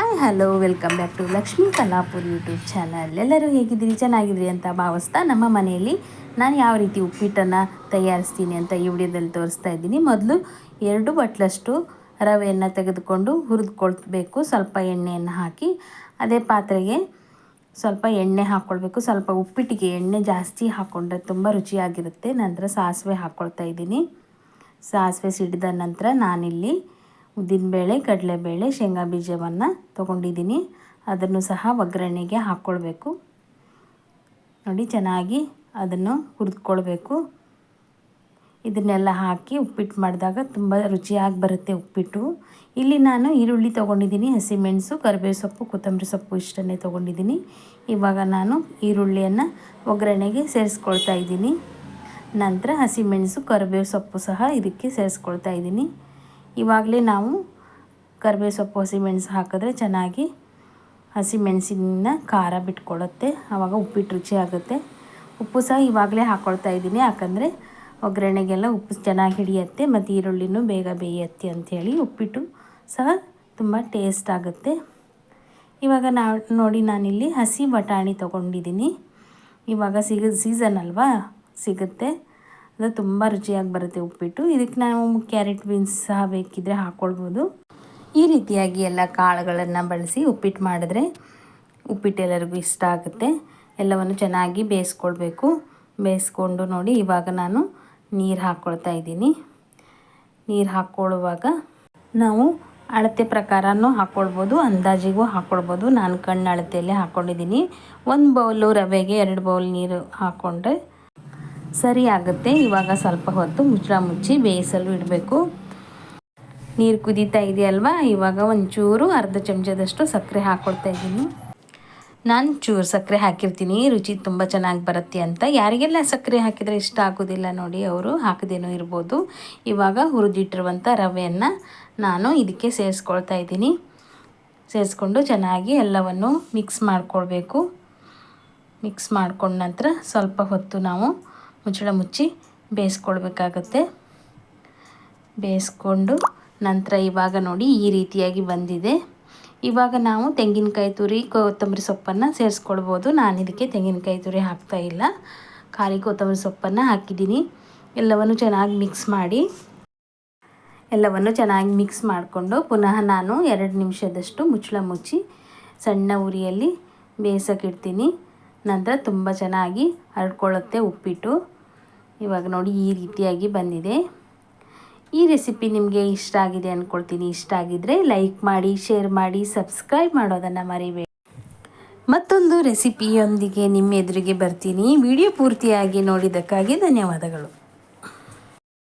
Hi hello welcome back to Lakshmi Kalapur YouTube channel. ಎಲ್ಲರೂ ಹೇಗಿದ್ದೀರಿ? ಚೆನ್ನಾಗಿದ್ದೀರಿ ಅಂತ ಭಾವಿಸ್ತಾ ನಮ್ಮ ಮನೆಯಲ್ಲಿ ನಾನು ಯಾವ ರೀತಿ ಉಪ್ಪಿಟ್ಟನ್ನು ತಯಾರಿಸ್ತೀನಿ ಅಂತ ಈ ವಿಡಿಯೋದಲ್ಲಿ ತೋರಿಸ್ತಾ ಇದ್ದೀನಿ. ಮೊದಲು 2 ಬಟ್ಲಷ್ಟು ರವೆಯನ್ನು ತೆಗೆದುಕೊಂಡು ಹುರಿದುಕೊಳ್ಬೇಕು. ಸ್ವಲ್ಪ ಎಣ್ಣೆಯನ್ನು ಹಾಕಿ ಅದೇ ಪಾತ್ರೆಗೆ ಸ್ವಲ್ಪ ಎಣ್ಣೆ ಹಾಕ್ಕೊಳ್ಬೇಕು. ಸ್ವಲ್ಪ ಉಪ್ಪಿಟ್ಟಿಗೆ ಎಣ್ಣೆ ಜಾಸ್ತಿ ಹಾಕ್ಕೊಂಡ್ರೆ ತುಂಬ ರುಚಿಯಾಗಿರುತ್ತೆ. ನಂತರ ಸಾಸಿವೆ ಹಾಕ್ಕೊಳ್ತಾ ಇದ್ದೀನಿ. ಸಾಸಿವೆ ಸಿಡಿದ ನಂತರ ನಾನಿಲ್ಲಿ ಉದ್ದಿನಬೇಳೆ, ಕಡಲೆಬೇಳೆ, ಶೇಂಗಾ ಬೀಜವನ್ನು ತೊಗೊಂಡಿದ್ದೀನಿ. ಅದನ್ನು ಸಹ ಒಗ್ಗರಣೆಗೆ ಹಾಕ್ಕೊಳ್ಬೇಕು. ನೋಡಿ, ಚೆನ್ನಾಗಿ ಅದನ್ನು ಹುರಿದುಕೊಳ್ಬೇಕು. ಇದನ್ನೆಲ್ಲ ಹಾಕಿ ಉಪ್ಪಿಟ್ಟು ಮಾಡಿದಾಗ ತುಂಬ ರುಚಿಯಾಗಿ ಬರುತ್ತೆ ಉಪ್ಪಿಟ್ಟು. ಇಲ್ಲಿ ನಾನು ಈರುಳ್ಳಿ ತೊಗೊಂಡಿದ್ದೀನಿ, ಹಸಿಮೆಣಸು, ಕರಿಬೇವು ಸೊಪ್ಪು, ಕೊತ್ತಂಬರಿ ಸೊಪ್ಪು ಇಷ್ಟನ್ನೇ ತೊಗೊಂಡಿದ್ದೀನಿ. ಇವಾಗ ನಾನು ಈರುಳ್ಳಿಯನ್ನು ಒಗ್ಗರಣೆಗೆ ಸೇರಿಸ್ಕೊಳ್ತಾ ಇದ್ದೀನಿ. ನಂತರ ಹಸಿಮೆಣಸು, ಕರಿಬೇವು ಸೊಪ್ಪು ಸಹ ಇದಕ್ಕೆ ಸೇರಿಸ್ಕೊಳ್ತಾ ಇದ್ದೀನಿ. ಇವಾಗಲೇ ನಾವು ಕರಿಬೇವು ಸೊಪ್ಪು, ಹಸಿಮೆಣಸು ಹಾಕಿದ್ರೆ ಚೆನ್ನಾಗಿ ಹಸಿಮೆಣಸಿನ ಖಾರ ಬಿಟ್ಕೊಳ್ಳುತ್ತೆ. ಆವಾಗ ಉಪ್ಪಿಟ್ಟು ರುಚಿ ಆಗುತ್ತೆ. ಉಪ್ಪು ಸಹ ಇವಾಗಲೇ ಹಾಕ್ಕೊಳ್ತಾ ಇದ್ದೀನಿ, ಯಾಕಂದರೆ ಒಗ್ಗರಣೆಗೆಲ್ಲ ಉಪ್ಪು ಚೆನ್ನಾಗಿ ಹಿಡಿಯುತ್ತೆ ಮತ್ತು ಈರುಳ್ಳಿನೂ ಬೇಗ ಬೇಯುತ್ತೆ ಅಂಥೇಳಿ. ಉಪ್ಪಿಟ್ಟು ಸಹ ತುಂಬ ಟೇಸ್ಟ್ ಆಗುತ್ತೆ. ಇವಾಗ ನೋಡಿ, ನಾನಿಲ್ಲಿ ಹಸಿ ಬಟಾಣಿ ತೊಗೊಂಡಿದ್ದೀನಿ. ಇವಾಗ ಸೀಸನ್ ಅಲ್ವಾ, ಸಿಗುತ್ತೆ. ಅದು ತುಂಬ ರುಚಿಯಾಗಿ ಬರುತ್ತೆ ಉಪ್ಪಿಟ್ಟು. ಇದಕ್ಕೆ ನಾವು ಕ್ಯಾರೆಟ್ ಬೀನ್ಸ್ ಸಹ ಬೇಕಿದ್ದರೆ ಹಾಕ್ಕೊಳ್ಬೋದು. ಈ ರೀತಿಯಾಗಿ ಎಲ್ಲ ಕಾಳುಗಳನ್ನು ಬಳಸಿ ಉಪ್ಪಿಟ್ಟು ಮಾಡಿದ್ರೆ ಉಪ್ಪಿಟ್ಟು ಎಲ್ಲರಿಗೂ ಇಷ್ಟ ಆಗುತ್ತೆ. ಎಲ್ಲವನ್ನು ಚೆನ್ನಾಗಿ ಬೇಯಿಸ್ಕೊಳ್ಬೇಕು. ಬೇಯಿಸ್ಕೊಂಡು ನೋಡಿ, ಇವಾಗ ನಾನು ನೀರು ಹಾಕ್ಕೊಳ್ತಾ ಇದ್ದೀನಿ. ನೀರು ಹಾಕ್ಕೊಳ್ಳುವಾಗ ನಾವು ಅಳತೆ ಪ್ರಕಾರನೂ ಹಾಕ್ಕೊಳ್ಬೋದು, ಅಂದಾಜಿಗೂ ಹಾಕ್ಕೊಳ್ಬೋದು. ನಾನು ಕಣ್ಣು ಅಳತೆಯಲ್ಲೇ ಹಾಕ್ಕೊಂಡಿದ್ದೀನಿ. 1 ಬೌಲು ರವೆಗೆ 2 ಬೌಲ್ ನೀರು ಹಾಕ್ಕೊಂಡ್ರೆ ಸರಿ ಆಗುತ್ತೆ. ಇವಾಗ ಸ್ವಲ್ಪ ಹೊತ್ತು ಮುಚ್ಚಿ ಬೇಯಿಸಲು ಇಡಬೇಕು. ನೀರು ಕುದೀತಾ ಇದೆಯಲ್ವಾ, ಇವಾಗ ಒಂಚೂರು ಅರ್ಧ ಚಮಚದಷ್ಟು ಸಕ್ಕರೆ ಹಾಕ್ಕೊಳ್ತಾ ಇದ್ದೀನಿ. ನಾನು ಚೂರು ಸಕ್ಕರೆ ಹಾಕಿರ್ತೀನಿ, ರುಚಿ ತುಂಬ ಚೆನ್ನಾಗಿ ಬರುತ್ತೆ ಅಂತ. ಯಾರಿಗೆಲ್ಲ ಸಕ್ಕರೆ ಹಾಕಿದರೆ ಇಷ್ಟ ಆಗೋದಿಲ್ಲ ನೋಡಿ, ಅವರು ಹಾಕದೇನೂ ಇರ್ಬೋದು. ಇವಾಗ ಹುರಿದಿಟ್ಟಿರುವಂಥ ರವೆಯನ್ನು ನಾನು ಇದಕ್ಕೆ ಸೇರಿಸ್ಕೊಳ್ತಾ ಇದ್ದೀನಿ. ಸೇರಿಸ್ಕೊಂಡು ಚೆನ್ನಾಗಿ ಎಲ್ಲವನ್ನು ಮಿಕ್ಸ್ ಮಾಡಿಕೊಳ್ಬೇಕು. ಮಿಕ್ಸ್ ಮಾಡ್ಕೊಂಡ ನಂತರ ಸ್ವಲ್ಪ ಹೊತ್ತು ನಾವು ಮುಚ್ಚಿ ಬೇಯಿಸ್ಕೊಳ್ಬೇಕಾಗತ್ತೆ. ಬೇಯಿಸ್ಕೊಂಡು ನಂತರ ಇವಾಗ ನೋಡಿ ಈ ರೀತಿಯಾಗಿ ಬಂದಿದೆ. ಇವಾಗ ನಾವು ತೆಂಗಿನಕಾಯಿ ತುರಿ, ಕೊತ್ತಂಬರಿ ಸೊಪ್ಪನ್ನು ಸೇರಿಸ್ಕೊಳ್ಬೋದು. ನಾನು ಇದಕ್ಕೆ ತೆಂಗಿನಕಾಯಿ ತುರಿ ಹಾಕ್ತಾಯಿಲ್ಲ, ಖಾಲಿ ಕೊತ್ತಂಬರಿ ಸೊಪ್ಪನ್ನು ಹಾಕಿದ್ದೀನಿ. ಎಲ್ಲವನ್ನು ಚೆನ್ನಾಗಿ ಮಿಕ್ಸ್ ಮಾಡಿಕೊಂಡು ಪುನಃ ನಾನು 2 ನಿಮಿಷದಷ್ಟು ಮುಚ್ಚಿ ಸಣ್ಣ ಉರಿಯಲ್ಲಿ ಬೇಯಿಸೋಕ್ಕಿಡ್ತೀನಿ. ನಂತರ ತುಂಬ ಚೆನ್ನಾಗಿ ಹರಡ್ಕೊಳ್ಳುತ್ತೆ ಉಪ್ಪಿಟ್ಟು. ಇವಾಗ ನೋಡಿ ಈ ರೀತಿಯಾಗಿ ಬಂದಿದೆ. ಈ ರೆಸಿಪಿ ನಿಮಗೆ ಇಷ್ಟ ಆಗಿದೆ ಅಂದ್ಕೊಳ್ತೀನಿ. ಇಷ್ಟ ಆಗಿದ್ದರೆ ಲೈಕ್ ಮಾಡಿ, ಶೇರ್ ಮಾಡಿ, ಸಬ್ಸ್ಕ್ರೈಬ್ ಮಾಡೋದನ್ನು ಮರಿಬೇಡಿ. ಮತ್ತೊಂದು ರೆಸಿಪಿಯೊಂದಿಗೆ ನಿಮ್ಮ ಎದುರಿಗೆ ಬರ್ತೀನಿ. ವಿಡಿಯೋ ಪೂರ್ತಿಯಾಗಿ ನೋಡಿದ್ದಕ್ಕಾಗಿ ಧನ್ಯವಾದಗಳು.